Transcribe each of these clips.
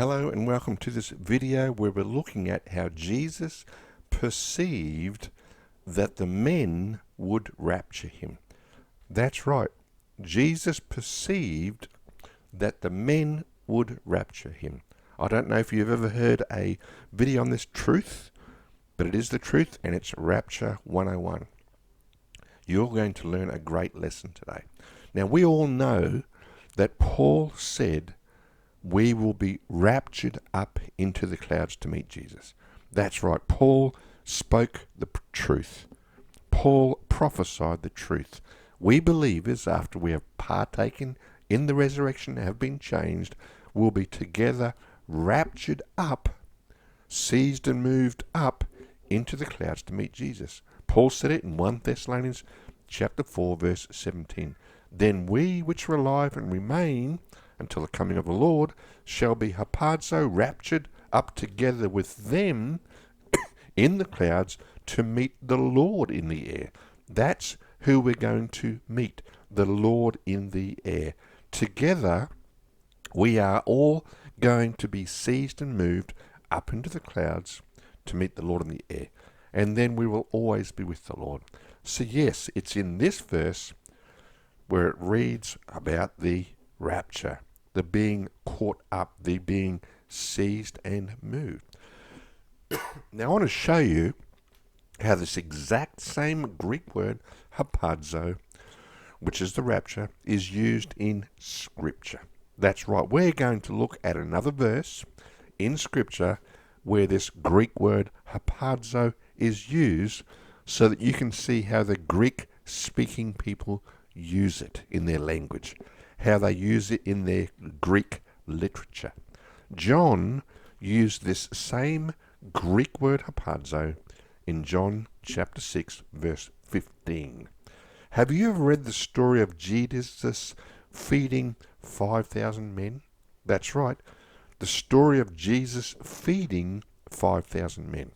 Hello and welcome to this video where we're looking at how Jesus perceived that the men would rapture him. That's right. Jesus perceived that the men would rapture him. I don't know if you've ever heard a video on this truth, but it is the truth and it's Rapture 101. You're going to learn a great lesson today. Now we all know that Paul said we will be raptured up into the clouds to meet Jesus. That's right. Paul spoke the truth. Paul prophesied the truth. We believers, after we have partaken in the resurrection, have been changed, will be together raptured up, seized and moved up into the clouds to meet Jesus. Paul said it in 1 Thessalonians chapter 4, verse 17. Then we which are alive and remain until the coming of the Lord shall be harpazo, raptured up together with them in the clouds to meet the Lord in the air. That's who we're going to meet, the Lord in the air. Together, we are all going to be seized and moved up into the clouds to meet the Lord in the air. And then we will always be with the Lord. So yes, it's in this verse where it reads about the rapture, the being caught up, the being seized and moved. Now I want to show you how this exact same Greek word, harpazo, which is the rapture, is used in Scripture. That's right. We're going to look at another verse in Scripture where this Greek word harpazo is used so that you can see how the Greek-speaking people use it in their language, how they use it in their Greek literature. John used this same Greek word harpazo in John chapter 6, verse 15. Have you ever read the story of Jesus feeding 5,000 men? That's right, the story of Jesus feeding 5,000 men.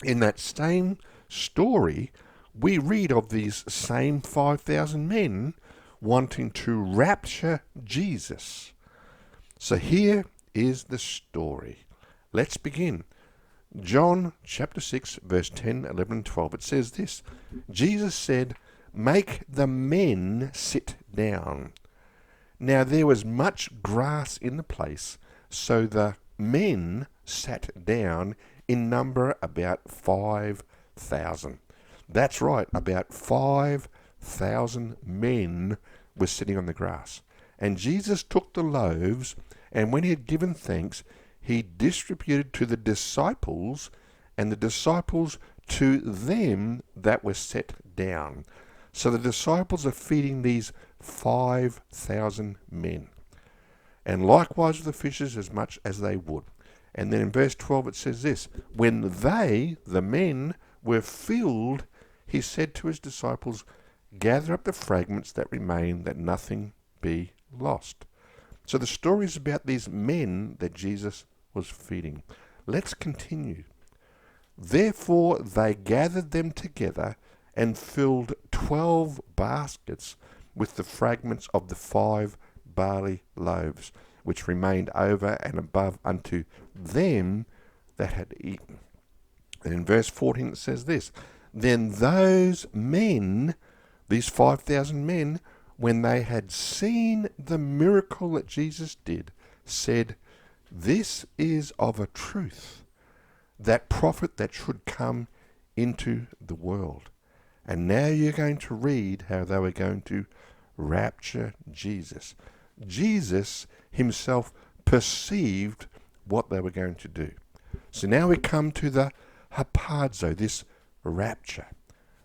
In that same story, we read of these same 5,000 men wanting to rapture Jesus. So here is the story. Let's begin. John chapter 6, verse 10, 11, and 12. It says this: Jesus said, "Make the men sit down." Now there was much grass in the place, so the men sat down, in number about 5,000. That's right, about 5,000 men were sitting on the grass. And Jesus took the loaves, and when he had given thanks, he distributed to the disciples, and the disciples to them that were set down. So the disciples are feeding these 5,000 men. And likewise with the fishes, as much as they would. And then in verse 12 it says this: when they, the men, were filled, he said to his disciples, "Gather up the fragments that remain, that nothing be lost." So the story is about these men that Jesus was feeding. Let's continue. Therefore they gathered them together and filled 12 baskets with the fragments of the 5 barley loaves, which remained over and above unto them that had eaten. And in verse 14 it says this: then those men, these 5,000 men, when they had seen the miracle that Jesus did, said, "This is of a truth, that prophet that should come into the world." And now you're going to read how they were going to rapture Jesus. Jesus himself perceived what they were going to do. So now we come to the harpazo, this rapture.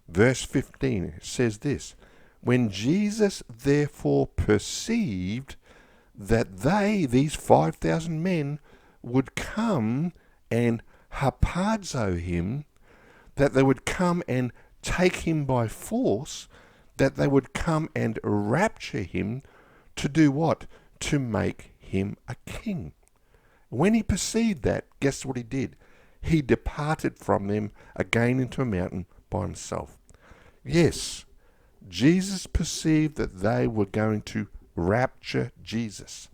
Verse 15 says this: when Jesus therefore perceived that they, these 5,000 men, would come and harpazo him, that they would come and take him by force, that they would come and rapture him, to do what? To make him a king. When he perceived that, guess what he did? He departed from them again into a mountain by himself. Yes, Jesus perceived that they were going to rapture Jesus.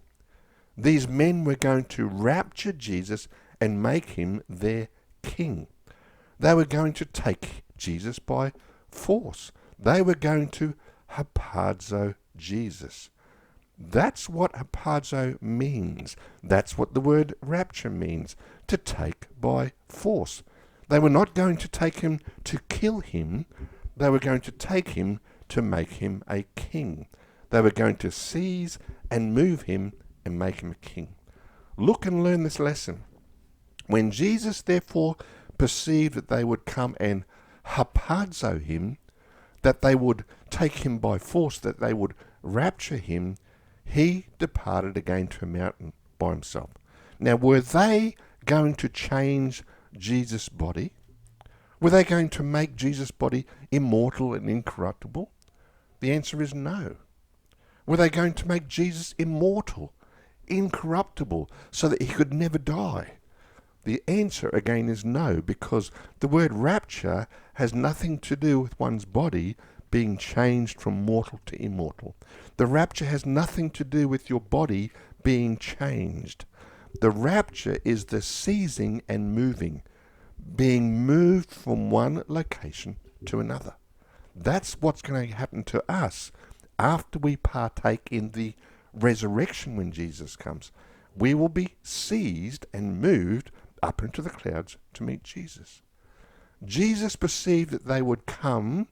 These men were going to rapture Jesus and make him their king. They were going to take Jesus by force. They were going to harpazo Jesus. That's what harpazo means. That's what the word rapture means, to take by force. They were not going to take him to kill him. They were going to take him to make him a king. They were going to seize and move him and make him a king. Look and learn this lesson. When Jesus therefore perceived that they would come and harpazo him, that they would take him by force, that they would rapture him, he departed again to a mountain by himself. Now, were they going to change Jesus' body? Were they going to make Jesus' body immortal and incorruptible? The answer is no. Were they going to make Jesus immortal, incorruptible, so that he could never die? The answer again is no, because the word rapture has nothing to do with one's body being changed from mortal to immortal. The rapture has nothing to do with your body being changed. The rapture is the seizing and moving, being moved from one location to another. That's what's going to happen to us after we partake in the resurrection when Jesus comes. We will be seized and moved up into the clouds to meet Jesus. Jesus perceived that they would come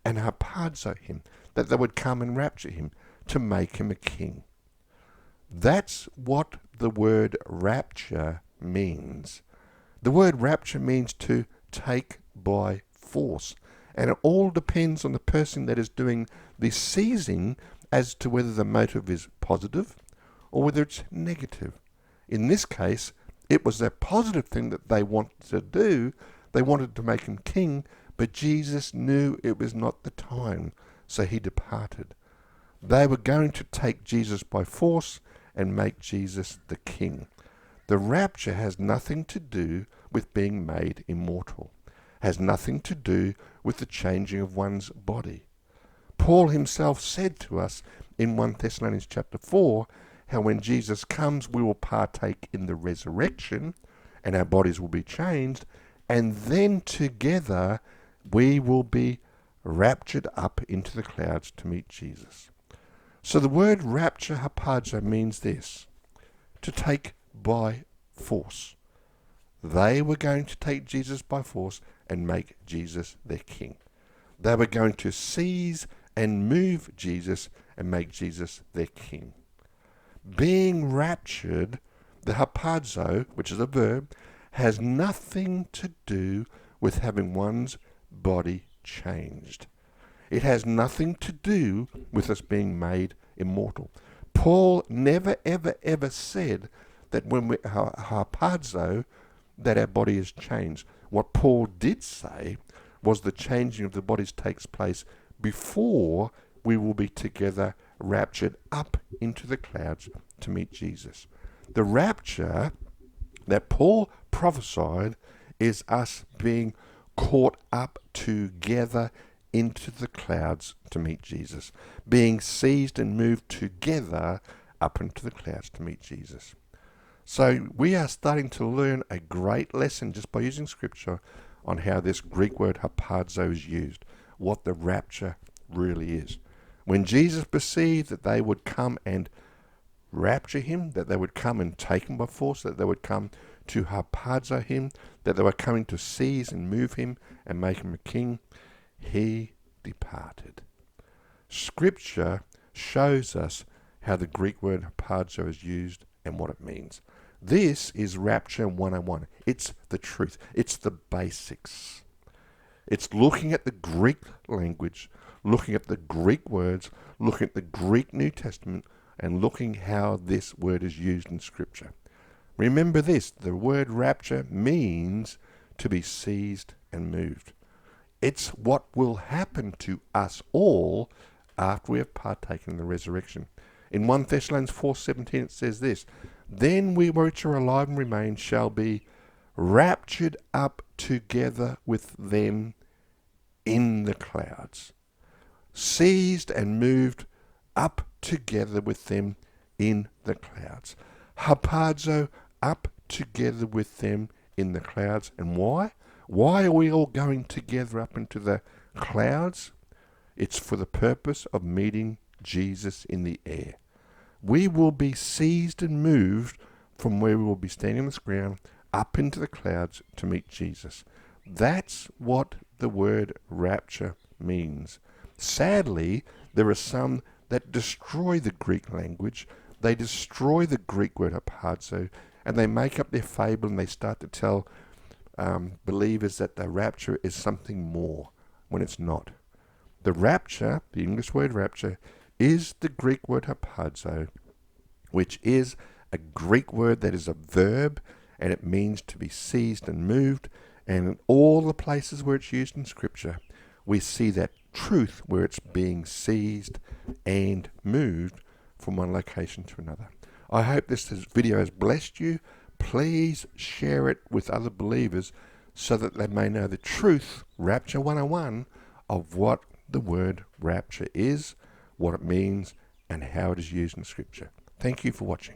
and harpazo him, that they would come and rapture him to make him a king. That's what the word rapture means. The word rapture means to take by force. And it all depends on the person that is doing the seizing as to whether the motive is positive or whether it's negative. In this case, it was a positive thing that they wanted to do. They wanted to make him king, but Jesus knew it was not the time, so he departed. They were going to take Jesus by force and make Jesus the king. The rapture has nothing to do with being made immortal, has nothing to do with the changing of one's body. Paul himself said to us in 1 Thessalonians chapter 4, how when Jesus comes, we will partake in the resurrection and our bodies will be changed, and then together we will be raptured up into the clouds to meet Jesus. So the word rapture, harpazo, means this: to take by force. They were going to take Jesus by force and make Jesus their king. They were going to seize and move Jesus and make Jesus their king. Being raptured, the harpazo, which is a verb, has nothing to do with having one's body changed. It has nothing to do with us being made immortal. Paul never, ever, ever said that when we harpazo, that our body is changed. What Paul did say was the changing of the bodies takes place before we will be together raptured up into the clouds to meet Jesus. The rapture that Paul prophesied is us being caught up together into the clouds to meet Jesus, being seized and moved together up into the clouds to meet Jesus. So we are starting to learn a great lesson just by using scripture on how this Greek word harpazo is used, what the rapture really is. When Jesus perceived that they would come and rapture him, that they would come and take him by force, that they would come to harpazo him, that they were coming to seize and move him and make him a king, he departed. Scripture shows us how the Greek word harpazo is used and what it means. This is Rapture 101. It's the truth. It's the basics. It's looking at the Greek language, looking at the Greek words, looking at the Greek New Testament, and looking how this word is used in Scripture. Remember this, the word rapture means to be seized and moved. It's what will happen to us all after we have partaken in the resurrection. In 1 Thessalonians 4:17 it says this: "Then we which are alive and remain shall be raptured up together with them in the clouds." Seized and moved up together with them in the clouds. Harpazo, up together with them in the clouds. And why? Why are we all going together up into the clouds? It's for the purpose of meeting Jesus in the air. We will be seized and moved from where we will be standing on the ground up into the clouds to meet Jesus. That's what the word rapture means. Sadly, there are some that destroy the Greek language. They destroy the Greek word harpazo, and they make up their fable, and they start to tell believers that the rapture is something more when it's not. The rapture, the English word rapture, is the Greek word harpazo, which is a Greek word that is a verb, and it means to be seized and moved. And in all the places where it's used in Scripture, we see that truth where it's being seized and moved from one location to another. I hope this video has blessed you. Please share it with other believers so that they may know the truth, Rapture 101, of what the word rapture is, what it means, and how it is used in Scripture. Thank you for watching.